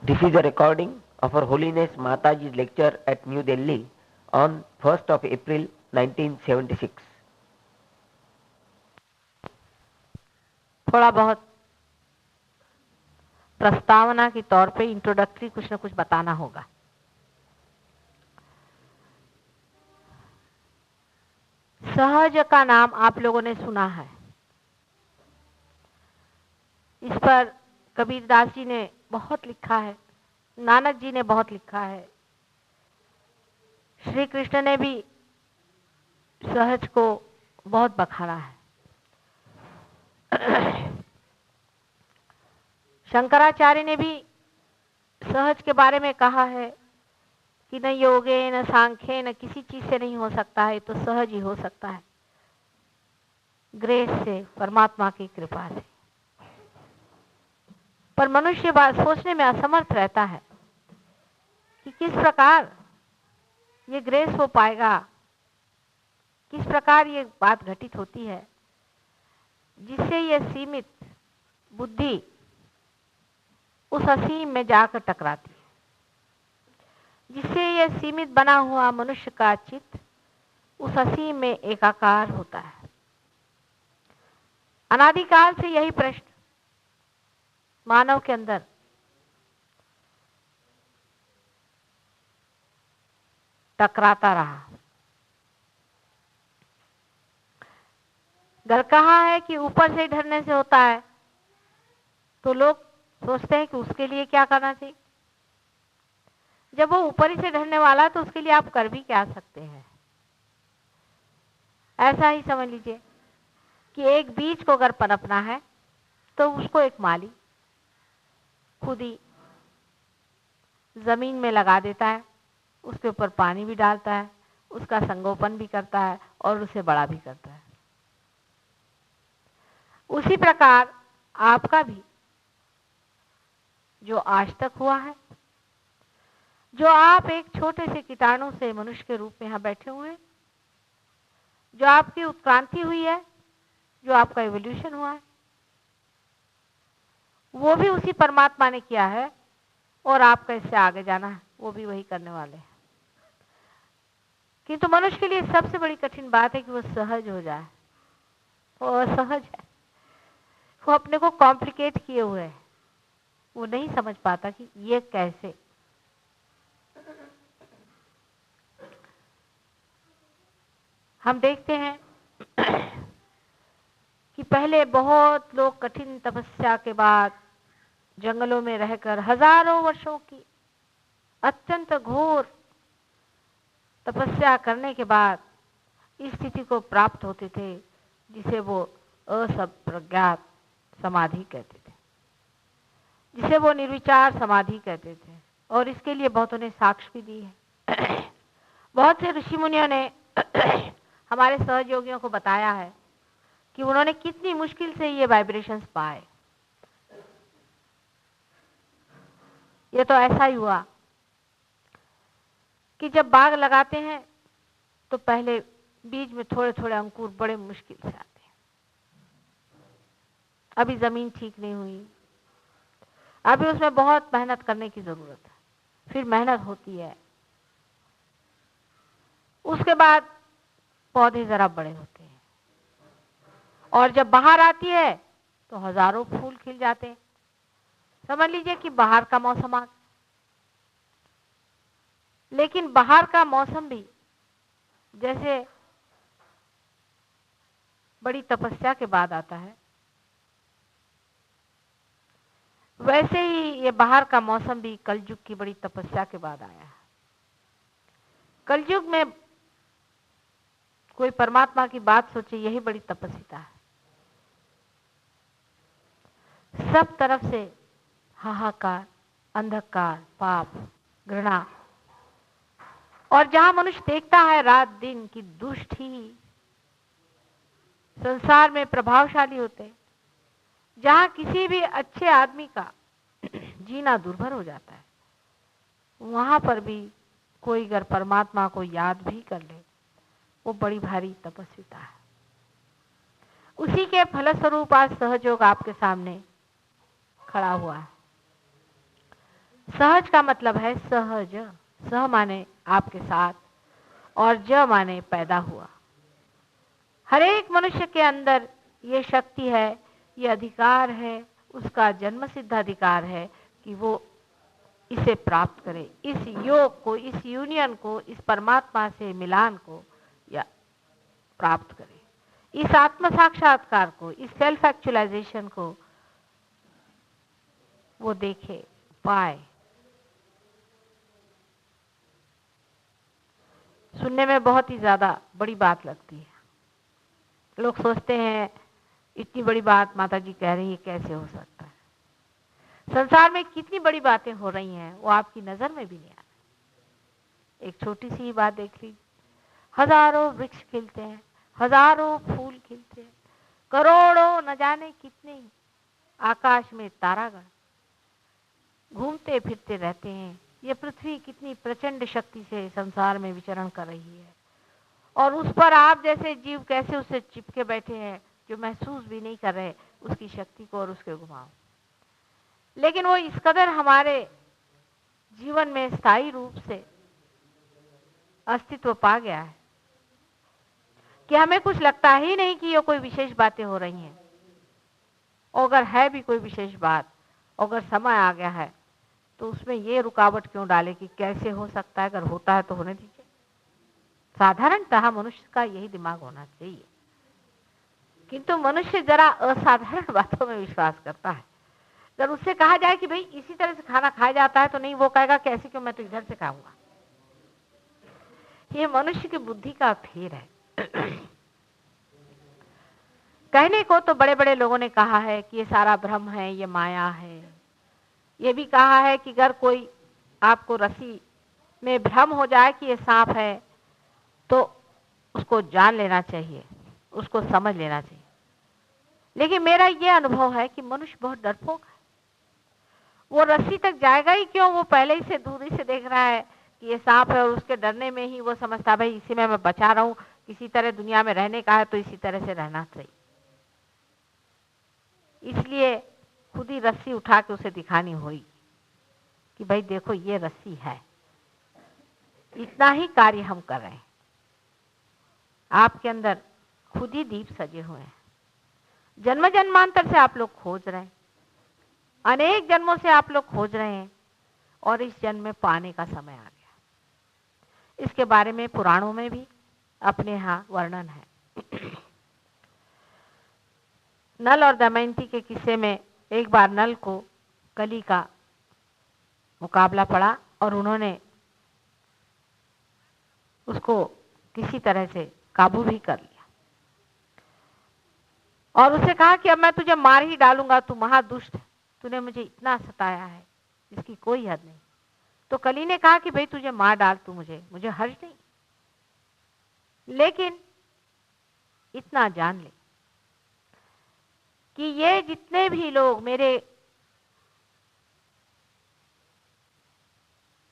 This is a recording of Her Holiness Mataji's lecture at New Delhi on 1st of April 1976. थोड़ा बहुत प्रस्तावना के तौर पे इंट्रोडक्टरी कुछ न कुछ बताना होगा। सहज का नाम आप लोगों ने सुना है। इस पर कबीरदास जी ने बहुत लिखा है, नानक जी ने बहुत लिखा है, श्री कृष्ण ने भी सहज को बहुत बखाना है। शंकराचार्य ने भी सहज के बारे में कहा है कि न योगे न सांख्य न किसी चीज से नहीं हो सकता है, तो सहज ही हो सकता है, ग्रेस से, परमात्मा की कृपा से। पर मनुष्य बात सोचने में असमर्थ रहता है कि किस प्रकार ये ग्रेस हो पाएगा, किस प्रकार ये बात घटित होती है जिससे ये सीमित बुद्धि उस असीम में जाकर टकराती है, जिससे ये सीमित बना हुआ मनुष्य का चित्त उस असीम में एकाकार होता है। अनादिकाल से यही प्रश्न मानव के अंदर टकराता रहा। अगर कहा है कि ऊपर से ढरने से होता है, तो लोग सोचते हैं कि उसके लिए क्या करना चाहिए। जब वो ऊपर ही से ढरने वाला है तो उसके लिए आप कर भी क्या सकते हैं। ऐसा ही समझ लीजिए कि एक बीज को अगर पनपना है तो उसको एक माली खुद ही जमीन में लगा देता है, उसके ऊपर पानी भी डालता है, उसका संगोपन भी करता है और उसे बड़ा भी करता है। उसी प्रकार आपका भी जो आज तक हुआ है, जो आप एक छोटे से कीटाणु से मनुष्य के रूप में यहां बैठे हुए हैं, जो आपकी उत्क्रांति हुई है, जो आपका एवोल्यूशन हुआ है, वो भी उसी परमात्मा ने किया है और आपका इससे आगे जाना है, वो भी वही करने वाले हैं। किंतु मनुष्य के लिए सबसे बड़ी कठिन बात है कि वो सहज हो जाए। वो असहज है, वो अपने को कॉम्प्लिकेट किए हुए है, वो नहीं समझ पाता कि ये कैसे। हम देखते हैं कि पहले बहुत लोग कठिन तपस्या के बाद जंगलों में रहकर हजारों वर्षों की अत्यंत घोर तपस्या करने के बाद इस स्थिति को प्राप्त होते थे जिसे वो असंप्रज्ञात समाधि कहते थे, जिसे वो निर्विचार समाधि कहते थे। और इसके लिए बहुतों ने साक्ष्य भी दी है। बहुत से ऋषि मुनियों ने हमारे सहयोगियों को बताया है कि उन्होंने कितनी मुश्किल से ये वाइब्रेशंस पाए। ये तो ऐसा ही हुआ कि जब बाग लगाते हैं तो पहले बीज में थोड़े थोड़े अंकुर बड़े मुश्किल से आते हैं। अभी जमीन ठीक नहीं हुई, अभी उसमें बहुत मेहनत करने की जरूरत है, फिर मेहनत होती है, उसके बाद पौधे जरा बड़े होते हैं और जब बाहर आती है तो हजारों फूल खिल जाते हैं। समझ लीजिए कि बाहर का मौसम आ, लेकिन बाहर का मौसम भी जैसे बड़ी तपस्या के बाद आता है, वैसे ही ये बाहर का मौसम भी कलयुग की बड़ी तपस्या के बाद आया है। कलयुग में कोई परमात्मा की बात सोचे, यही बड़ी तपस्या है। सब तरफ से हाहाकार, अंधकार, पाप, घृणा, और जहां मनुष्य देखता है रात दिन की दुष्ट ही संसार में प्रभावशाली होते, जहां किसी भी अच्छे आदमी का जीना दुर्भर हो जाता है, वहां पर भी कोई अगर परमात्मा को याद भी कर ले, वो बड़ी भारी तपस्विता है। उसी के फलस्वरूप आज सहयोग आपके सामने खड़ा हुआ है। सहज का मतलब है सहज, सह माने आपके साथ और ज माने पैदा हुआ। हर एक मनुष्य के अंदर ये शक्ति है, ये अधिकार है, उसका जन्म सिद्ध अधिकार है कि वो इसे प्राप्त करे, इस योग को, इस यूनियन को, इस परमात्मा से मिलान को या प्राप्त करे, इस आत्म साक्षात्कार को, इस सेल्फ एक्चुअलाइजेशन को वो देखे, पाए। सुनने में बहुत ही ज्यादा बड़ी बात लगती है। लोग सोचते हैं इतनी बड़ी बात माता जी कह रही है, कैसे हो सकता है। संसार में कितनी बड़ी बातें हो रही हैं वो आपकी नजर में भी नहीं आ रही। एक छोटी सी बात देख लीजिए, हजारों वृक्ष खिलते हैं, हजारों फूल खिलते हैं, करोड़ों न जाने कितने आकाश में तारागण घूमते फिरते रहते हैं। ये पृथ्वी कितनी प्रचंड शक्ति से संसार में विचरण कर रही है और उस पर आप जैसे जीव कैसे उससे चिपके बैठे हैं, जो महसूस भी नहीं कर रहे उसकी शक्ति को और उसके घुमाव। लेकिन वो इस कदर हमारे जीवन में स्थायी रूप से अस्तित्व पा गया है कि हमें कुछ लगता ही नहीं कि ये कोई विशेष बातें हो रही हैं। और अगर है भी कोई विशेष बात, अगर समय आ गया है तो उसमें ये रुकावट क्यों डाले कि कैसे हो सकता है, अगर होता है तो होने दीजिए। साधारणतः मनुष्य का यही दिमाग होना चाहिए, किंतु मनुष्य जरा असाधारण बातों में विश्वास करता है। अगर उससे कहा जाए कि भाई इसी तरह से खाना खाया जाता है तो नहीं, वो कहेगा कि ऐसे क्यों, मैं तो इधर से खाऊंगा। ये मनुष्य की बुद्धि का फेर है। कहने को तो बड़े बड़े लोगों ने कहा है कि ये सारा भ्रम है, ये माया है। ये भी कहा है कि अगर कोई आपको रस्सी में भ्रम हो जाए कि ये सांप है तो उसको जान लेना चाहिए, उसको समझ लेना चाहिए। लेकिन मेरा ये अनुभव है कि मनुष्य बहुत डरपोक है। वो रस्सी तक जाएगा ही क्यों, वो पहले ही से दूरी से देख रहा है कि ये सांप है और उसके डरने में ही वो समझता भाई इसी में मैं बचा रहा हूं, किसी तरह दुनिया में रहने का है तो इसी तरह से रहना चाहिए। इसलिए खुद ही रस्सी उठा के उसे दिखानी हुई कि भाई देखो ये रस्सी है। इतना ही कार्य हम कर रहे हैं। आपके अंदर खुद ही दीप सजे हुए हैं। जन्म जन्मांतर से आप लोग खोज रहे हैं, अनेक जन्मों से आप लोग खोज रहे हैं और इस जन्म में पाने का समय आ गया। इसके बारे में पुराणों में भी अपने यहाँ वर्णन है। नल और दमयंती के किस्से में एक बार नल को कली का मुकाबला पड़ा और उन्होंने उसको किसी तरह से काबू भी कर लिया और उससे कहा कि अब मैं तुझे मार ही डालूंगा, तू महादुष्ट है, तूने मुझे इतना सताया है इसकी कोई हद नहीं। तो कली ने कहा कि भाई तुझे मार डाल, तू मुझे हर्ज नहीं, लेकिन इतना जान ले कि ये जितने भी लोग मेरे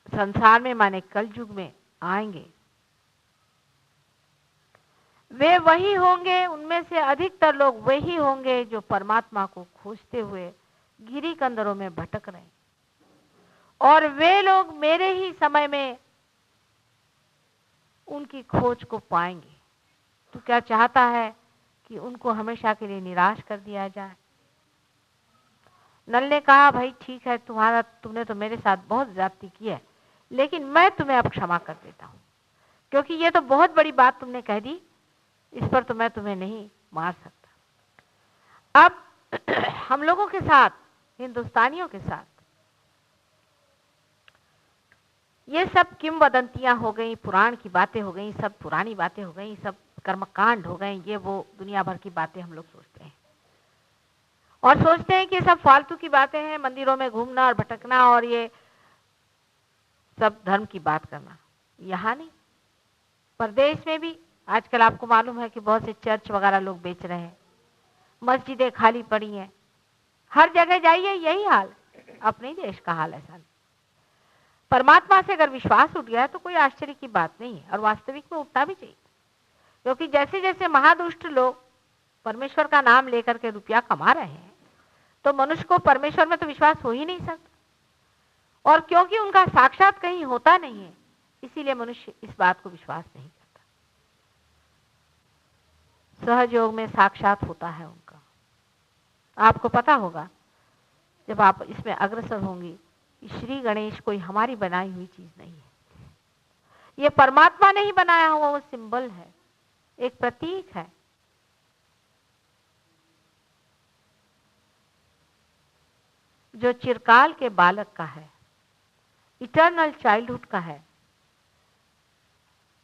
संसार में माने कल युग में आएंगे वे वही होंगे, उनमें से अधिकतर लोग वही होंगे जो परमात्मा को खोजते हुए गिरी कंदरों में भटक रहे हैं और वे लोग मेरे ही समय में उनकी खोज को पाएंगे। तू क्या चाहता है कि उनको हमेशा के लिए निराश कर दिया जाए? नल ने कहा भाई ठीक है, तुमने तो मेरे साथ बहुत ज्यादती की है, लेकिन मैं तुम्हें अब क्षमा कर देता हूं, क्योंकि ये तो बहुत बड़ी बात तुमने कह दी, इस पर तो मैं तुम्हें नहीं मार सकता। अब हम लोगों के साथ, हिंदुस्तानियों के साथ ये सब किंवदंतियां हो गई, पुराण की बातें हो गई, सब पुरानी बातें हो गई, सब कर्मकांड हो गए, ये वो दुनिया भर की बातें हम लोग सोचते हैं और सोचते हैं कि सब फालतू की बातें हैं, मंदिरों में घूमना और भटकना और ये सब धर्म की बात करना। यहाँ नहीं, प्रदेश में भी आजकल आपको मालूम है कि बहुत से चर्च वगैरह लोग बेच रहे हैं, मस्जिदें खाली पड़ी हैं, हर जगह जाइए यही हाल। अपने देश का हाल ऐसा नहीं। परमात्मा से अगर विश्वास उठ गया है तो कोई आश्चर्य की बात नहीं है और वास्तविक में उठना भी चाहिए, क्योंकि जैसे जैसे महादुष्ट लोग परमेश्वर का नाम लेकर के रुपया कमा रहे हैं तो मनुष्य को परमेश्वर में तो विश्वास हो ही नहीं सकता और क्योंकि उनका साक्षात कहीं होता नहीं है, इसीलिए मनुष्य इस बात को विश्वास नहीं करता। सहज योग में साक्षात होता है उनका। आपको पता होगा जब आप इसमें अग्रसर होंगे कि श्री गणेश कोई हमारी बनाई हुई चीज नहीं है, ये परमात्मा ने ही बनाया हुआ वो सिंबल है, एक प्रतीक है। जो चिरकाल के बालक का है, इटर्नल चाइल्डहुड का है,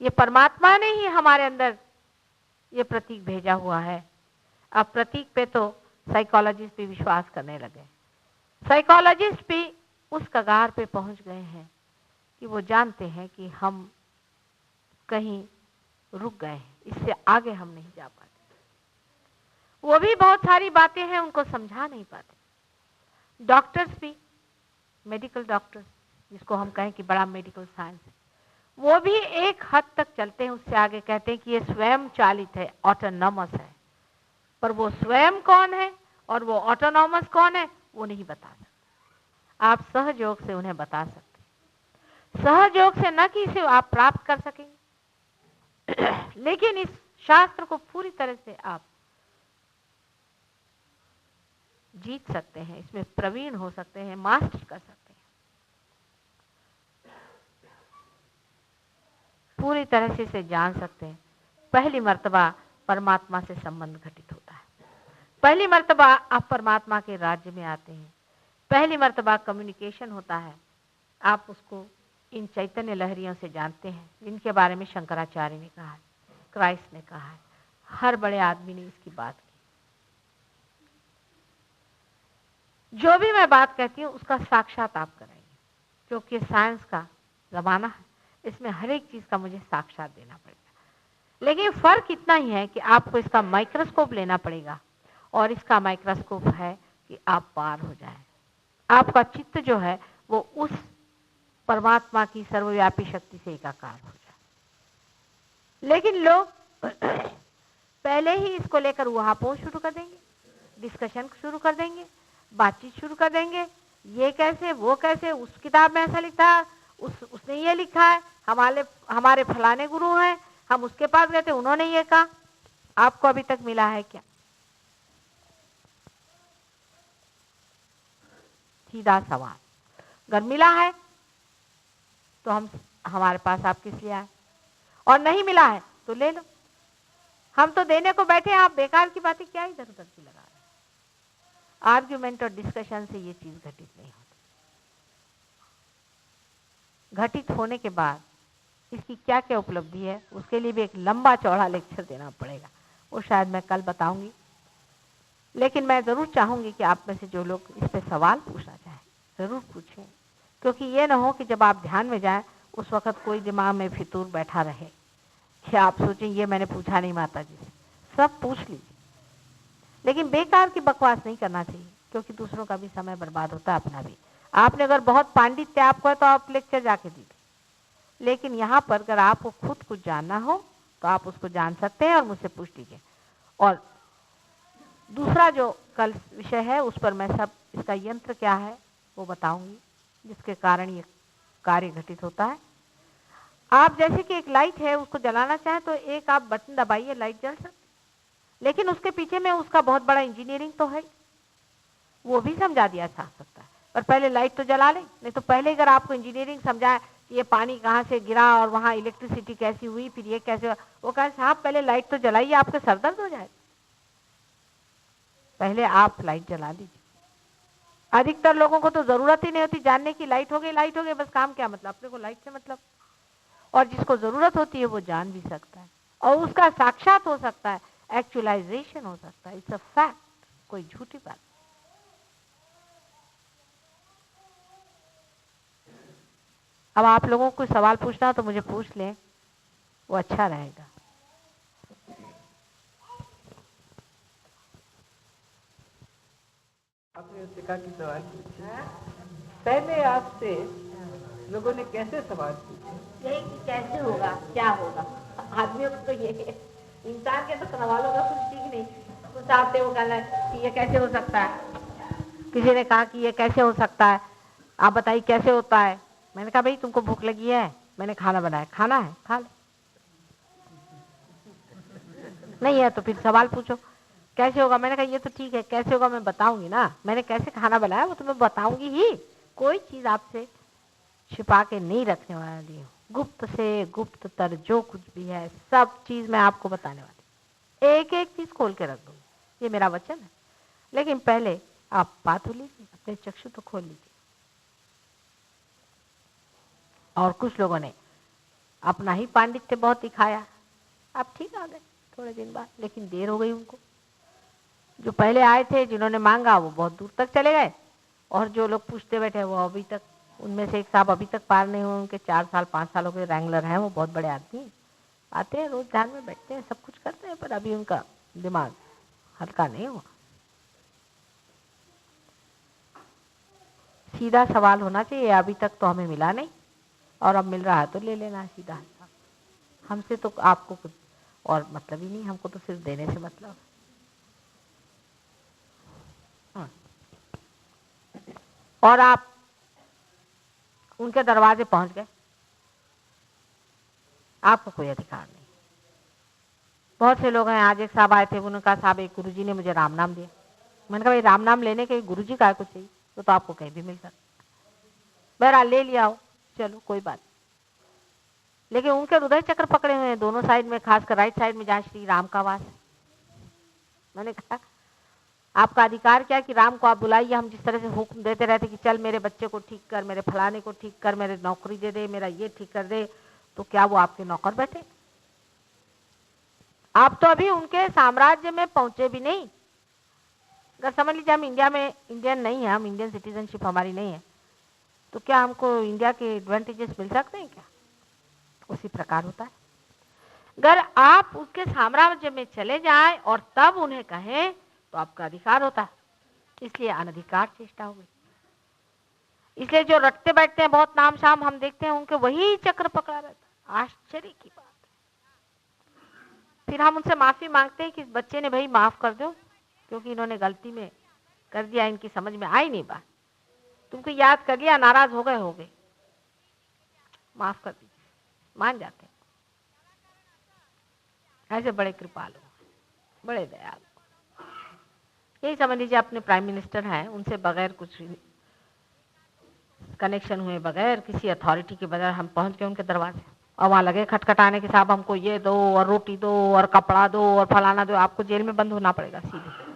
ये परमात्मा ने ही हमारे अंदर ये प्रतीक भेजा हुआ है। अब प्रतीक पे तो साइकोलॉजिस्ट भी विश्वास करने लगे। साइकोलॉजिस्ट भी उस कगार पे पहुंच गए हैं कि वो जानते हैं कि हम कहीं रुक गए हैं, इससे आगे हम नहीं जा पाते। वो भी बहुत सारी बातें हैं उनको समझा नहीं पाते। डॉक्टर्स भी, मेडिकल डॉक्टर्स जिसको हम कहें कि बड़ा मेडिकल साइंस है, वो भी एक हद तक चलते हैं, उससे आगे कहते हैं कि ये स्वयं चालित है, ऑटोनॉमस है। पर वो स्वयं कौन है और वो ऑटोनॉमस कौन है वो नहीं बता सकते। आप सहज योग से उन्हें बता सकते। सहज योग से न कि इसे आप प्राप्त कर सकेंगे लेकिन इस शास्त्र को पूरी तरह से आप जीत सकते हैं, इसमें प्रवीण हो सकते हैं, मास्टर कर सकते हैं। पूरी तरह से इसे जान सकते हैं। पहली मर्तबा परमात्मा से संबंध घटित होता है। पहली मर्तबा आप परमात्मा के राज्य में आते हैं। पहली मर्तबा कम्युनिकेशन होता है। आप उसको इन चैतन्य लहरियों से जानते हैं, जिनके बारे में शंकराचार्य ने कहा है, क्राइस्ट ने कहा है, हर बड़े आदमी ने इसकी बात की। जो भी मैं बात कहती हूँ उसका साक्षात आप कराएंगे, क्योंकि साइंस का जमाना है, इसमें हर एक चीज का मुझे साक्षात देना पड़ेगा। लेकिन फर्क इतना ही है कि आपको इसका माइक्रोस्कोप लेना पड़ेगा, और इसका माइक्रोस्कोप है कि आप पार हो जाएं। आपका चित्त जो है वो उस परमात्मा की सर्वव्यापी शक्ति से एकाकार हो जाए। लेकिन लोग पहले ही इसको लेकर वहां शुरू कर देंगे, डिस्कशन शुरू कर देंगे, बातचीत शुरू कर देंगे, ये कैसे वो कैसे, उस किताब में ऐसा लिखा है, उसने ये लिखा है, हमारे फलाने गुरु हैं, हम उसके पास गए थे, उन्होंने ये कहा। आपको अभी तक मिला है क्या? सीधा सवाल। अगर मिला है तो हमारे पास आप किस लिए आए, और नहीं मिला है तो ले लो। हम तो देने को बैठे हैं, आप बेकार की बातें क्या इधर उधर की लगा रहे हैं। आर्ग्यूमेंट और डिस्कशन से ये चीज घटित नहीं होती। घटित होने के बाद इसकी क्या क्या उपलब्धि है, उसके लिए भी एक लंबा चौड़ा लेक्चर देना पड़ेगा, वो शायद मैं कल बताऊंगी। लेकिन मैं जरूर चाहूंगी कि आप में से जो लोग इस पे सवाल पूछना चाहें जरूर पूछें, क्योंकि ये ना हो कि जब आप ध्यान में जाएं उस वक्त कोई दिमाग में फितूर बैठा रहे कि आप सोचें ये मैंने पूछा नहीं माता जी से। सब पूछ लीजिए, लेकिन बेकार की बकवास नहीं करना चाहिए, क्योंकि दूसरों का भी समय बर्बाद होता है, अपना भी। आपने अगर बहुत पांडित्य आपको है तो आप लेक्चर जाके दीजिए, लेकिन यहाँ पर अगर आपको खुद कुछ जानना हो तो आप उसको जान सकते हैं और मुझसे पूछ लीजिए। और दूसरा जो कल विषय है उस पर मैं सब इसका यंत्र क्या है वो बताऊंगी, जिसके कारण ये कार्य घटित होता है। आप जैसे कि एक लाइट है, उसको जलाना चाहे तो एक आप बटन दबाइए, लाइट जल सकती, लेकिन उसके पीछे में उसका बहुत बड़ा इंजीनियरिंग तो है, वो भी समझा दिया जा सकता है। पर पहले लाइट तो जला लें, नहीं तो पहले अगर आपको इंजीनियरिंग समझाए कि ये पानी कहाँ से गिरा और वहाँ इलेक्ट्रिसिटी कैसी हुई, फिर ये कैसे हुआ, वो कहे साहब पहले लाइट तो जलाइए, आपके सर दर्द हो जाए, पहले आप लाइट जला लीजिए। अधिकतर लोगों को तो जरूरत ही नहीं होती जानने की, लाइट हो गई बस, काम क्या मतलब, अपने को लाइट से मतलब। और जिसको जरूरत होती है वो जान भी सकता है, और उसका साक्षात हो सकता है, एक्चुअलाइजेशन हो सकता है। इट्स अ फैक्ट, कोई झूठी बात। अब आप लोगों को सवाल पूछना हो तो मुझे पूछ लें, वो अच्छा रहेगा। आपने शिक्षा की सवाल पूछे, पहले आपसे लोगों ने कैसे सवाल पूछे? यही कि कैसे होगा, क्या होगा। आदमियों को तो ये इंसान के तो सवालों का कुछ ठीक नहीं, कुछ आपसे वो कहना कि ये कैसे हो सकता है, किसी ने कहा कि ये कैसे हो सकता है, आप बताइए कैसे होता है। मैंने कहा भाई तुमको भूख लगी है, मैंने खाना बनाया, खाना है खा ले, नहीं है तो फिर सवाल पूछो कैसे होगा। मैंने कहा ये तो ठीक है, कैसे होगा मैं बताऊंगी ना, मैंने कैसे खाना बनाया वो तो मैं बताऊंगी ही, कोई चीज आपसे छिपा के नहीं रखने वाली हूँ। गुप्त से गुप्त तर जो कुछ भी है सब चीज मैं आपको बताने वाली, एक एक चीज खोल के रख दूंगी, ये मेरा वचन है। लेकिन पहले आप बात हो लीजिए, अपने चक्षु तो खोल लीजिए। और कुछ लोगों ने अपना ही पांडित्य बहुत दिखाया, आप ठीक आ गए थोड़े दिन बाद, लेकिन देर हो गई उनको। जो पहले आए थे जिन्होंने मांगा वो बहुत दूर तक चले गए, और जो लोग पूछते बैठे वो अभी तक, उनमें से एक साहब अभी तक पार नहीं हुए, उनके 4 साल 5 सालों के रैंगलर हैं, वो बहुत बड़े आदमी हैं, आते हैं रोज ध्यान में बैठते हैं, सब कुछ करते हैं, पर अभी उनका दिमाग हल्का नहीं हुआ। सीधा सवाल होना चाहिए, अभी तक तो हमें मिला नहीं और अब मिल रहा है तो ले लेना सीधा हिसाब। हमसे तो आपको कुछ और मतलब ही नहीं, हमको तो सिर्फ देने से मतलब। और आप उनके दरवाजे पहुंच गए, आपको कोई अधिकार नहीं। बहुत से लोग हैं, आज एक साहब आए थे, उन्होंने कहा साहब एक गुरुजी ने मुझे राम नाम दिया। मैंने कहा भाई राम नाम लेने के गुरुजी का कुछ चाहिए, तो आपको कहीं भी मिल सकता, बहरहाल ले लिया हो, चलो कोई बात। लेकिन उनके हृदय चक्र पकड़े हुए हैं दोनों साइड में, खासकर राइट साइड में जहाँ श्री राम का वास है। मैंने कहा आपका अधिकार क्या कि राम को आप बुलाइए, हम जिस तरह से हुक्म देते रहते कि चल मेरे बच्चे को ठीक कर, मेरे फलाने को ठीक कर, मेरे नौकरी दे दे, मेरा ये ठीक कर दे, तो क्या वो आपके नौकर बैठे? आप तो अभी उनके साम्राज्य में पहुंचे भी नहीं। अगर समझ लीजिए हम इंडिया में इंडियन नहीं है, हम इंडियन सिटीजनशिप हमारी नहीं है, तो क्या हमको इंडिया के एडवांटेजेस मिल सकते हैं क्या? उसी प्रकार होता है। अगर आप उसके साम्राज्य में चले जाएं और तब उन्हें कहें तो आपका अधिकार होता है, इसलिए अनधिकार चेष्टा हो गई। इसलिए जो रटते बैठते हैं बहुत नाम शाम हम देखते हैं, उनके वही चक्र पकड़ा रहता है। आश्चर्य की बात है। फिर हम उनसे माफी मांगते हैं कि इस बच्चे ने भाई माफ कर दो, क्योंकि इन्होंने गलती में कर दिया, इनकी समझ में आई नहीं बात, तुमको याद कर लिया, नाराज हो गए, माफ कर दीजिए, मान जाते हैं। ऐसे बड़े कृपालु, बड़े दयालु। यही समझ लीजिए अपने प्राइम मिनिस्टर हैं, उनसे बगैर कुछ कनेक्शन हुए, बगैर किसी अथॉरिटी के बगैर हम पहुंच गए उनके दरवाजे, और वहां लगे खटखटाने के साहब हमको ये दो और रोटी दो और कपड़ा दो और फलाना दो, आपको जेल में बंद होना पड़ेगा सीधे।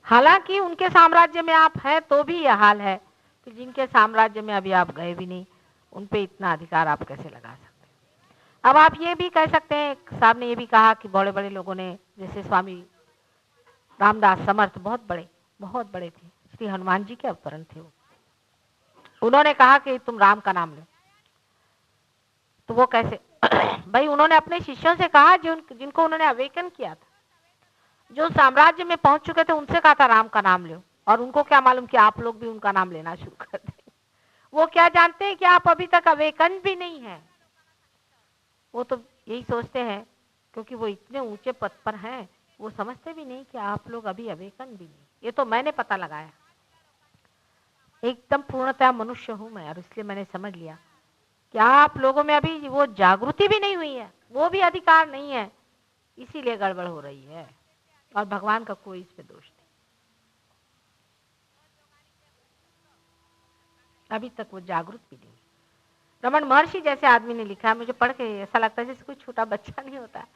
हालांकि उनके साम्राज्य में आप हैं तो भी यह हाल है कि जिनके साम्राज्य में अभी आप गए भी नहीं, उन पे इतना अधिकार आप कैसे लगा सकते? अब आप ये भी कह सकते हैं, साहब ने ये भी कहा कि बड़े बड़े लोगों ने, जैसे स्वामी रामदास समर्थ बहुत बड़े थे, श्री हनुमान जी के अवतरण थे वो, उन्होंने कहा कि तुम राम का नाम लो, तो वो कैसे? भाई उन्होंने अपने शिष्यों से कहा जिनको उन्होंने अवेकन किया था, जो साम्राज्य में पहुंच चुके थे, उनसे कहा था राम का नाम लो, और उनको क्या मालूम कि आप लोग भी उनका नाम लेना शुरू कर दें। वो क्या जानते हैं कि आप अभी तक अवेकन भी नहीं है। वो तो यही सोचते हैं, क्योंकि वो इतने ऊंचे पद पर हैं, वो समझते भी नहीं कि आप लोग अभी अवेकन भी नहीं। ये तो मैंने पता लगाया, एकदम पूर्णतः मनुष्य हूं मैं, और इसलिए मैंने समझ लिया कि आप लोगों में अभी वो जागृति भी नहीं हुई है, वो भी अधिकार नहीं है, इसीलिए गड़बड़ हो रही है, और भगवान का कोई इस पे दोष नहीं। अभी तक वो जागरूक भी नहीं। रमन महर्षि जैसे आदमी ने लिखा, मुझे पढ़ के ऐसा लगता है जैसे कोई छोटा बच्चा नहीं होता है,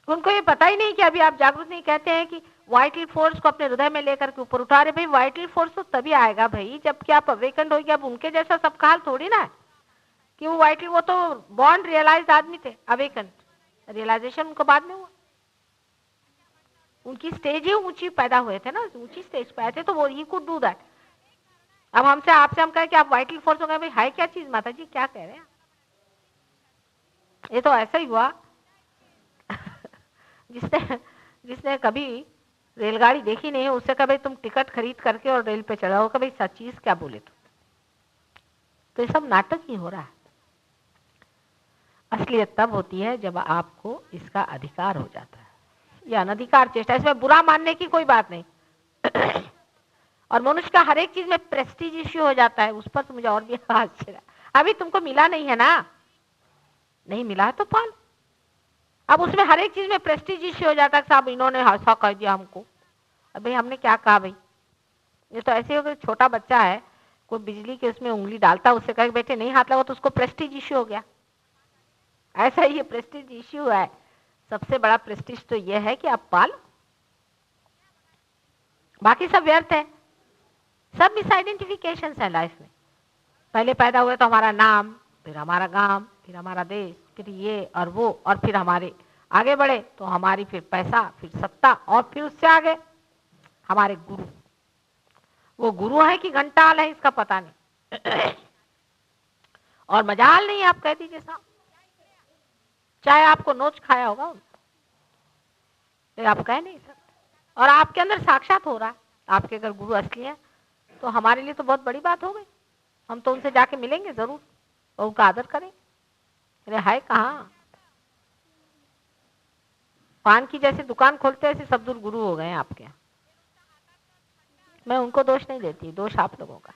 उनको ये पता ही नहीं कि अभी आप जागरूक नहीं। कहते हैं कि वाइटल फोर्स को अपने हृदय में लेकर के ऊपर उठा रहे। भाई वाइटल फोर्स तो तभी आएगा भाई जबकि आप अवेकन होगी। अब उनके जैसा सब काल थोड़ी ना है कि वो वाइटल, वो तो बॉन्ड रियलाइज्ड आदमी थे, अवेकन रियलाइजेशन उनको बाद में हुआ। उनकी स्टेज ही ऊंची पैदा हुए थे ना, ऊंची स्टेज पे आए थे, तो वो ही कुड डू दैट। अब हमसे आपसे हम कहें कि आप वाइटल फोर्स हो गए, भाई है क्या चीज माता जी, क्या कह रहे हैं? ये तो ऐसा ही हुआ जिसने कभी रेलगाड़ी देखी नहीं है, उससे कहा भाई तुम टिकट खरीद करके और रेल पे चढ़ाओ, भाई सच चीज क्या बोले तो ये सब नाटक ही हो रहा है। असलियत तब होती है जब आपको इसका अधिकार हो जाता है, या अनधिकार चेष्टा। इसमें बुरा मानने की कोई बात नहीं और मनुष्य का हर एक चीज में प्रेस्टीज इश्यू हो जाता है। उस पर तो मुझे और भी आश्चर्य, अभी तुमको मिला नहीं है ना, नहीं मिला है तो पाल। अब उसमें हर एक चीज में प्रेस्टीज इश्यू हो जाता है, साहब इन्होंने ऐसा कह दिया हमको। अभी हमने क्या कहा भाई, ये तो ऐसे हो, छोटा बच्चा है, कोई बिजली के उसमें उंगली डालता है, उससे कहे बेटे नहीं हाथ लगा, तो उसको प्रेस्टीज इश्यू हो गया। ऐसा ही ये प्रेस्टीज इश्यू है। सबसे बड़ा प्रेस्टीज तो ये है कि आप पालो, बाकी सब व्यर्थ है, सब मिस आइडेंटिफिकेशन है लाइफ में। पहले पैदा हुए तो हमारा नाम, फिर हमारा गांव, फिर हमारा देश, फिर ये और वो, और फिर हमारे आगे बढ़े तो हमारी फिर पैसा, फिर सत्ता, और फिर उससे आगे हमारे गुरु। वो गुरु है कि घंटाल है इसका पता नहीं। और मजाल नहीं, आप कह दीजिए साहब, चाहे आपको नोच खाया होगा तो आप कह नहीं सकते। और आपके अंदर साक्षात हो रहा है, आपके अगर गुरु असली है तो हमारे लिए तो बहुत बड़ी बात हो गई। हम तो उनसे जाके मिलेंगे जरूर और उनका आदर करें। अरे हाय कहाँ, पान की जैसे दुकान खोलते ऐसे सब दूर गुरु हो गए हैं आपके यहाँ। मैं उनको दोष नहीं देती, दोष आप लोगों का।